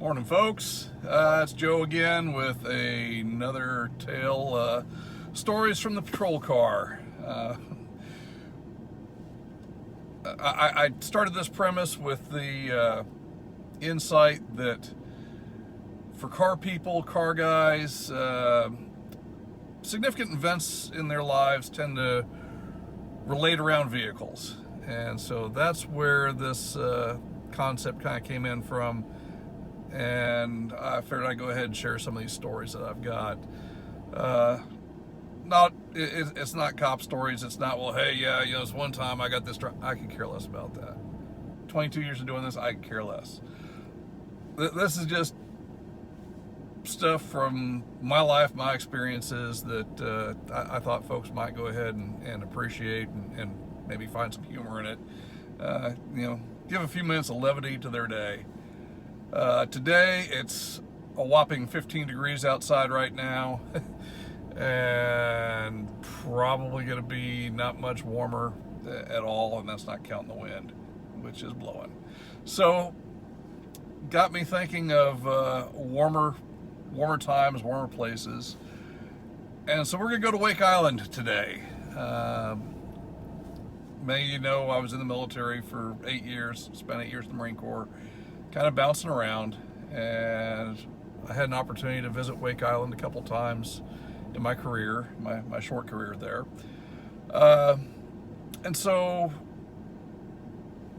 Morning, folks. It's Joe again with another tale, stories from the patrol car. I started this premise with the insight that for car people, car guys, significant events in their lives tend to relate around vehicles. And so that's where this concept kind of came in from. And I figured I'd go ahead and share some of these stories that I've got. It's not cop stories. It's not, well, hey, yeah, this one time I got this. I could care less about that. 22 years of doing this, I could care less. This is just stuff from my life, my experiences that I thought folks might go ahead and appreciate and maybe find some humor in it. Give a few minutes of levity to their day. Today it's a whopping 15 degrees outside right now and probably going to be not much warmer at all, and that's not counting the wind, which is blowing. So got me thinking of warmer times, warmer places. And so we're going to go to Wake Island today. Many of you know I was in the military for 8 years, spent 8 years in the Marine Corps, kind of bouncing around, and I had an opportunity to visit Wake Island a couple times in my career, my short career there. And so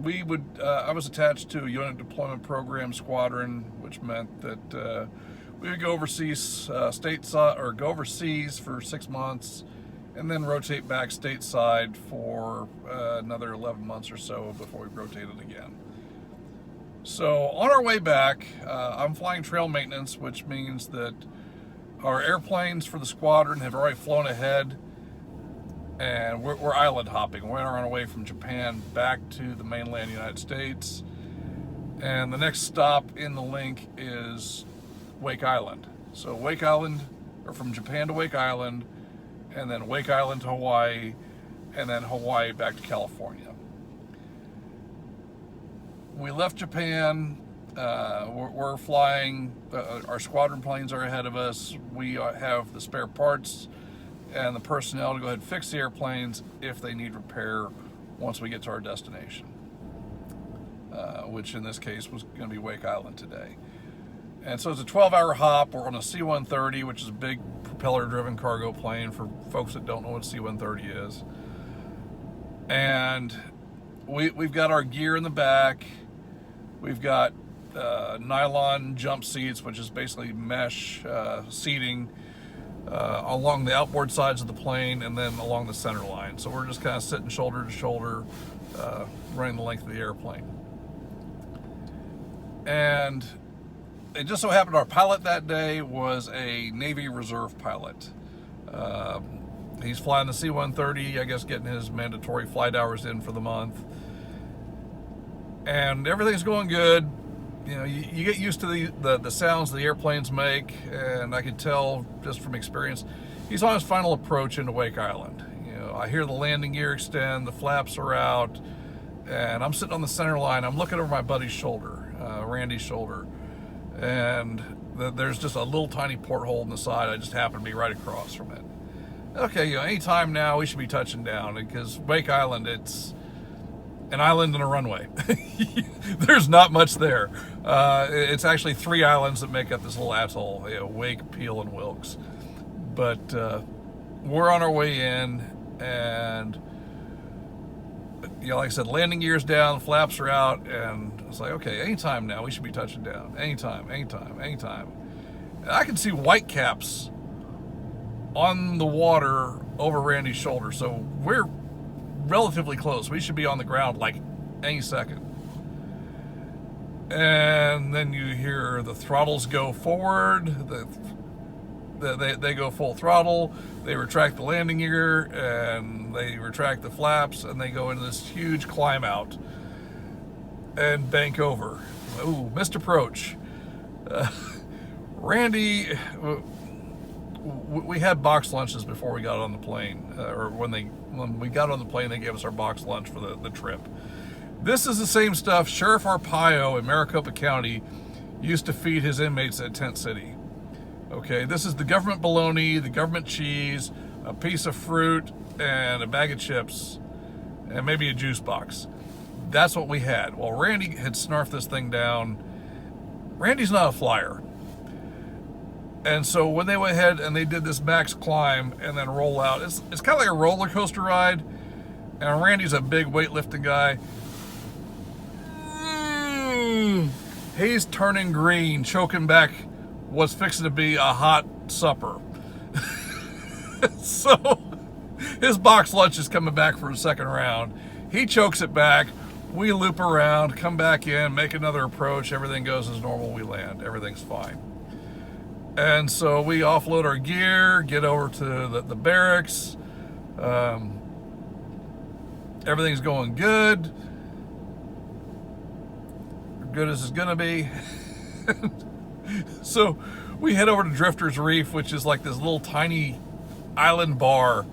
I was attached to a unit deployment program squadron, which meant that we would go overseas go overseas for 6 months and then rotate back stateside for another 11 months or so before we rotated again. So on our way back, I'm flying trail maintenance, which means that our airplanes for the squadron have already flown ahead, and we're island hopping. We're on our way from Japan back to the mainland United States, and the next stop in the link is Wake Island. So Wake Island, or from Japan to Wake Island, and then Wake Island to Hawaii, and then Hawaii back to California. We left Japan. We're flying. Our squadron planes are ahead of us. We have the spare parts and the personnel to go ahead and fix the airplanes if they need repair once we get to our destination, which in this case was going to be Wake Island today. And so it's a 12-hour hop. We're on a C-130, which is a big propeller-driven cargo plane for folks that don't know what C-130 is. And we've got our gear in the back. We've got nylon jump seats, which is basically mesh seating along the outboard sides of the plane and then along the center line. So we're just kind of sitting shoulder to shoulder, running the length of the airplane. And it just so happened our pilot that day was a Navy Reserve pilot. He's flying the C-130, I guess getting his mandatory flight hours in for the month. And everything's going good. You get used to the sounds the airplanes make, and I could tell just from experience, he's on his final approach into Wake Island. I hear the landing gear extend, the flaps are out, and I'm sitting on the center line. I'm looking over my buddy's shoulder, Randy's shoulder, and there's just a little tiny porthole in the side. I just happen to be right across from it. Okay, anytime now we should be touching down, because Wake Island, it's an island and a runway. There's not much there. It's actually 3 islands that make up this little atoll, Wake, Peel, and Wilkes. But we're on our way in, and like I said, landing gear's down, flaps are out, and it's like, okay, anytime now we should be touching down. Anytime. And I can see white caps on the water over Randy's shoulder, so we're relatively close. We should be on the ground like any second. And then you hear the throttles go forward. They go full throttle. They retract the landing gear and they retract the flaps, and they go into this huge climb out and bank over. Ooh, missed approach. Randy, we had box lunches before we got on the plane, or when we got on the plane, they gave us our box lunch for the trip. This is the same stuff Sheriff Arpaio in Maricopa County used to feed his inmates at Tent City. Okay, this is the government bologna, the government cheese, a piece of fruit, and a bag of chips, and maybe a juice box. That's what we had. Well, Randy had snarfed this thing down. Randy's not a flyer. And so when they went ahead and they did this max climb and then roll out, it's kind of like a roller coaster ride. And Randy's a big weightlifting guy. He's turning green, choking back what's fixing to be a hot supper. So his box lunch is coming back for a second round. He chokes it back. We loop around, come back in, make another approach. Everything goes as normal. We land. Everything's fine. And so we offload our gear, get over to the barracks. Everything's going good. Good as it's gonna be. So we head over to Drifter's Reef, which is like this little tiny island bar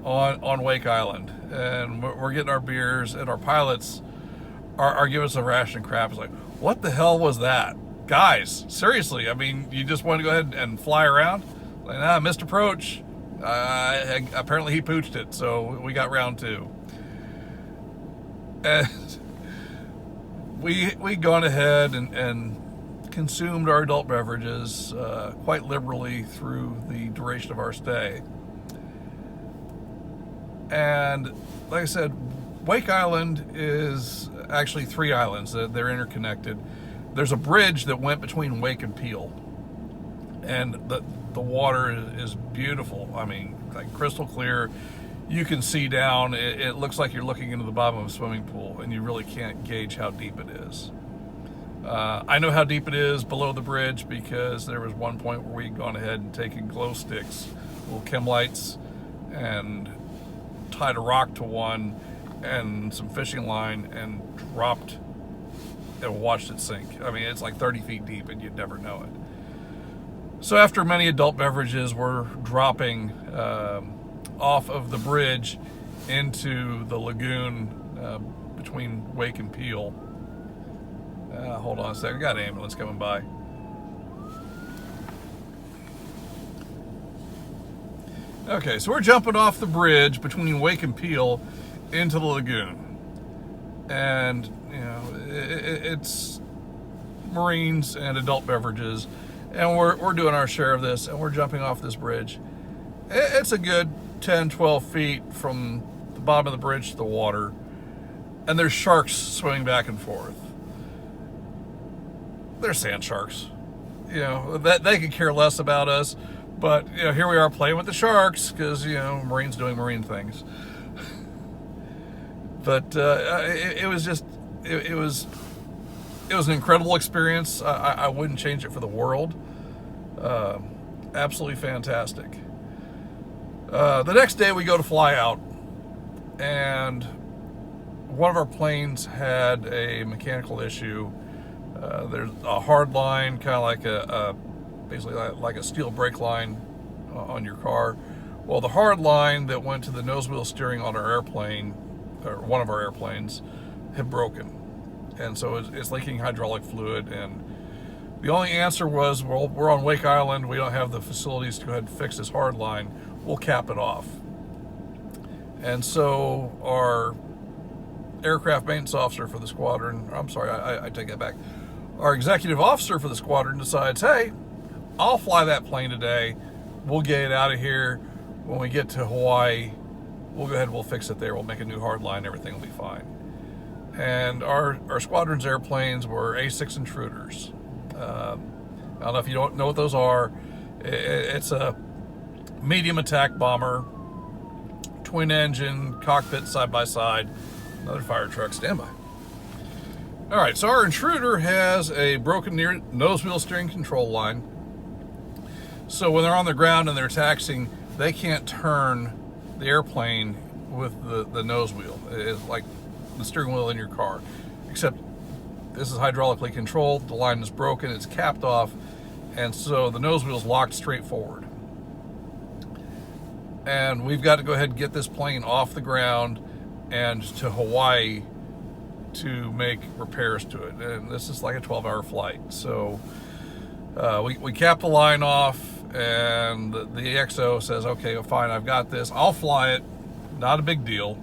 on Wake Island. And we're getting our beers, and our pilots are giving us a ration of crap. It's like, what the hell was that? Guys, seriously, I mean, you just want to go ahead and fly around? Like, nah, missed approach. Apparently he pooched it, so we got round 2. And we gone ahead and consumed our adult beverages quite liberally through the duration of our stay. And like I said, Wake Island is actually 3 islands. They're interconnected. There's a bridge that went between Wake and Peel, and the water is beautiful. I mean, like crystal clear. You can see down. It looks like you're looking into the bottom of a swimming pool, and you really can't gauge how deep it is. I know how deep it is below the bridge because there was one point where we'd gone ahead and taken glow sticks, little chem lights, and tied a rock to one and some fishing line and dropped and watched it sink. I mean, it's like 30 feet deep and you'd never know it. So after many adult beverages, we're dropping off of the bridge into the lagoon between Wake and Peel. Hold on a second, I got an ambulance coming by. Okay, so we're jumping off the bridge between Wake and Peel into the lagoon. And, you know, it's Marines and adult beverages. And we're doing our share of this, and we're jumping off this bridge. It's a good 10, 12 feet from the bottom of the bridge to the water. And there's sharks swimming back and forth. They're sand sharks. You know, that they could care less about us. But, you know, here we are playing with the sharks because, you know, Marines doing Marine things. But it was just, it was an incredible experience. I wouldn't change it for the world. Absolutely fantastic. The next day we go to fly out, and one of our planes had a mechanical issue. There's a hard line, kind of like basically like a steel brake line on your car. Well, the hard line that went to the nose wheel steering on our airplane, or one of our airplanes, had broken. And so it's leaking hydraulic fluid. And the only answer was, well, we're on Wake Island. We don't have the facilities to go ahead and fix this hard line. We'll cap it off. And so our aircraft maintenance officer for the squadron, I'm sorry, I take that back. Our executive officer for the squadron decides, hey, I'll fly that plane today. We'll get it out of here. When we get to Hawaii, we'll go ahead and we'll fix it there. We'll make a new hard line. Everything will be fine. And our squadron's airplanes were A6 Intruders. I don't know if you don't know what those are. It's a medium attack bomber, twin engine, cockpit side by side. Another fire truck, standby. All right, so our Intruder has a broken nose wheel steering control line. So when they're on the ground and they're taxiing, they can't turn the airplane with the nose wheel. It's like the steering wheel in your car, except this is hydraulically controlled. The line is broken, it's capped off, and so the nose wheel is locked straight forward. And we've got to go ahead and get this plane off the ground and to Hawaii to make repairs to it. And this is like a 12-hour flight. So we cap the line off, and the XO says, okay, well, fine, I've got this. I'll fly it. Not a big deal.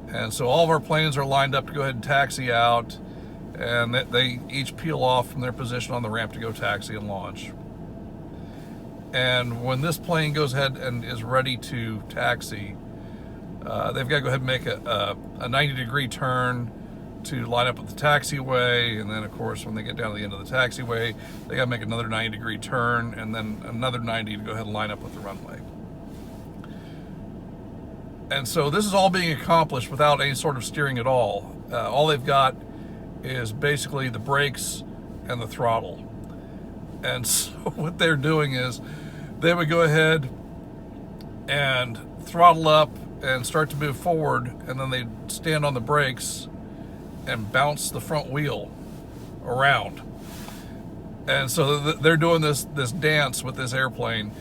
And so all of our planes are lined up to go ahead and taxi out, and they each peel off from their position on the ramp to go taxi and launch. And when this plane goes ahead and is ready to taxi, they've got to go ahead and make a 90-degree turn to line up with the taxiway, and then of course when they get down to the end of the taxiway, they got to make another 90-degree turn, and then another 90 to go ahead and line up with the runway. And so this is all being accomplished without any sort of steering at all. All they've got is basically the brakes and the throttle. And so what they're doing is they would go ahead and throttle up and start to move forward, and then they'd stand on the brakes and bounce the front wheel around. And so they're doing this dance with this airplane,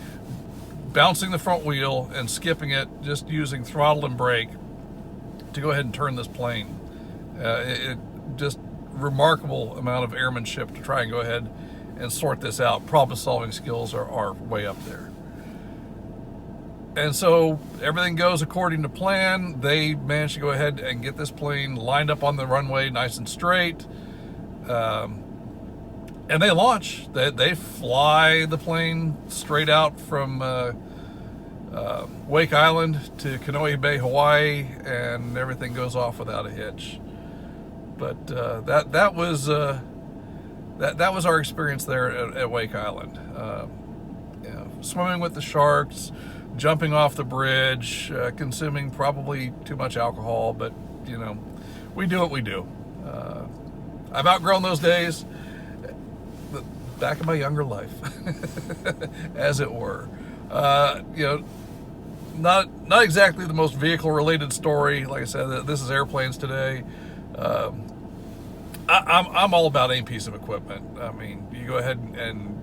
bouncing the front wheel and skipping it, just using throttle and brake to go ahead and turn this plane. It just remarkable amount of airmanship to try and go ahead and sort this out. Problem-solving skills are way up there. And so everything goes according to plan. They managed to go ahead and get this plane lined up on the runway nice and straight. And they launch. They fly the plane straight out from Wake Island to Kaneohe Bay, Hawaii, and everything goes off without a hitch. But that was our experience there at Wake Island. Swimming with the sharks, jumping off the bridge, consuming probably too much alcohol, but we do what we do. I've outgrown those days. Back in my younger life, as it were. Not exactly the most vehicle-related story. Like I said, this is airplanes today. I'm all about any piece of equipment. I mean, you go ahead and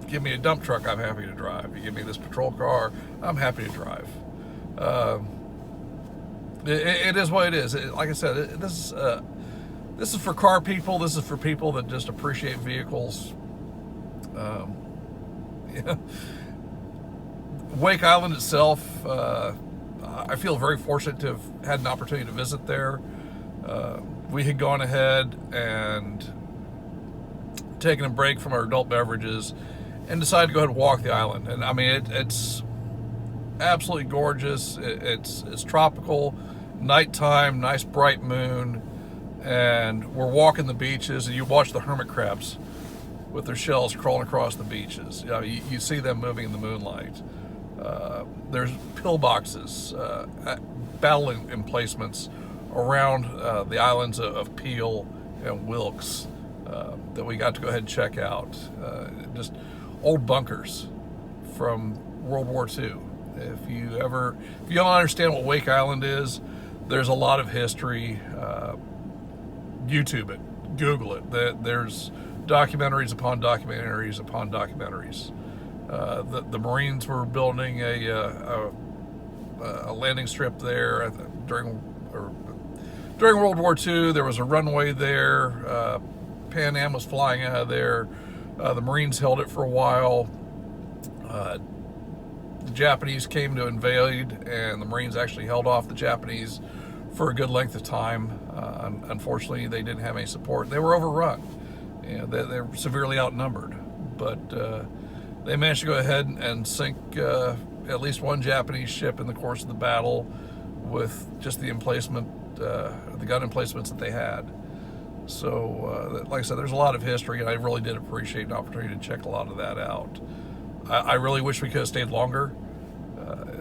give me a dump truck, I'm happy to drive. You give me this patrol car, I'm happy to drive. It is what it is. Like I said, this is for car people. This is for people that just appreciate vehicles. Wake Island itself, I feel very fortunate to have had an opportunity to visit there. We had gone ahead and taken a break from our adult beverages and decided to go ahead and walk the island. And I mean, it's absolutely gorgeous. It's tropical, nighttime, nice bright moon, and we're walking the beaches, and you watch the hermit crabs with their shells crawling across the beaches. You see them moving in the moonlight. There's pillboxes, battle emplacements around the islands of Peel and Wilkes that we got to go ahead and check out. Just old bunkers from World War II. If you don't understand what Wake Island is, there's a lot of history. YouTube it, Google it. There's documentaries upon documentaries upon documentaries. The Marines were building a landing strip there during World War II. There was a runway there. Pan Am was flying out of there. The Marines held it for a while. The Japanese came to invade, and the Marines actually held off the Japanese for a good length of time. Unfortunately, they didn't have any support. They were overrun. They were severely outnumbered, but they managed to go ahead and sink at least one Japanese ship in the course of the battle with just the gun emplacements that they had. So, like I said, there's a lot of history, and I really did appreciate an opportunity to check a lot of that out. I really wish we could have stayed longer.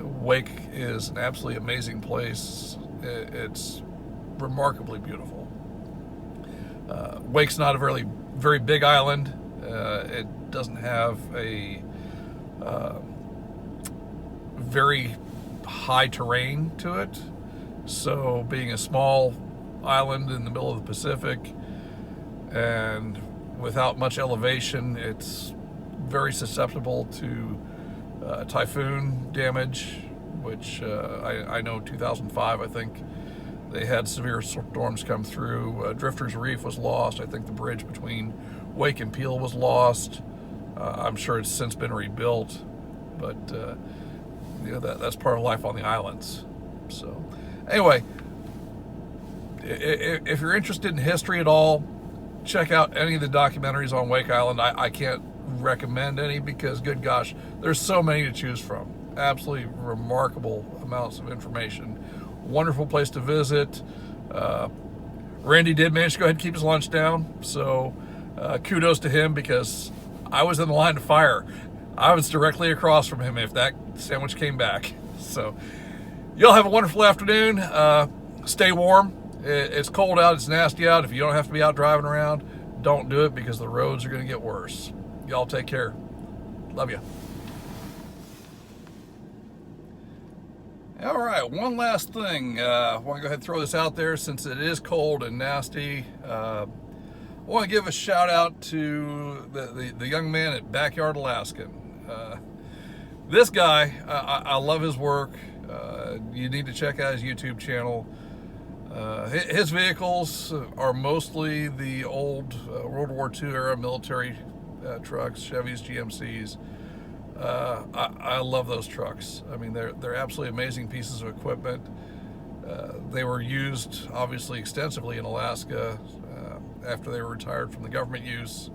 Wake is an absolutely amazing place. It's remarkably beautiful. Wake's not a very big island. It doesn't have a very high terrain to it. So being a small island in the middle of the Pacific and without much elevation, it's very susceptible to typhoon damage, which I know 2005, I think, they had severe storms come through. Drifter's Reef was lost. I think the bridge between Wake and Peel was lost. I'm sure it's since been rebuilt, but that's part of life on the islands. So anyway, if you're interested in history at all, check out any of the documentaries on Wake Island. I can't recommend any because, good gosh, there's so many to choose from. Absolutely remarkable amounts of information. Wonderful place to visit. Randy did manage to go ahead and keep his lunch down, so kudos to him, because I was in the line of fire. I was directly across from him if that sandwich came back. So y'all have a wonderful afternoon. Stay warm. It's cold out. It's nasty out. If you don't have to be out driving around, don't do it, because the roads are going to get worse. Y'all take care. Love you. All right, one last thing. I want to go ahead and throw this out there since it is cold and nasty. I want to give a shout out to the young man at Backyard Alaskan. This guy, I love his work. You need to check out his YouTube channel. His vehicles are mostly the old World War II era military trucks, Chevys, GMCs. I love those trucks. I mean, they're absolutely amazing pieces of equipment. They were used, obviously, extensively in Alaska after they were retired from the government use,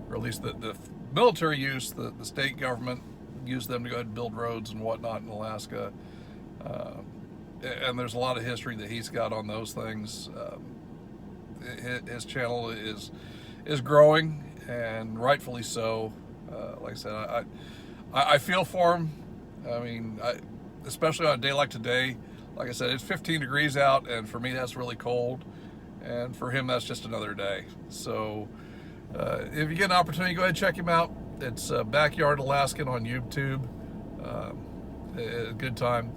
or at least the military use. The state government used them to go ahead and build roads and whatnot in Alaska. And there's a lot of history that he's got on those things. His channel is growing, and rightfully so. Like I said, I feel for him. I mean, especially on a day like today. Like I said, it's 15 degrees out, and for me that's really cold, and for him that's just another day. So if you get an opportunity, go ahead and check him out. It's Backyard Alaskan on YouTube. A good time.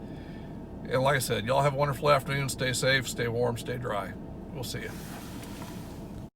And like I said, y'all have a wonderful afternoon. Stay safe, stay warm, stay dry. We'll see you.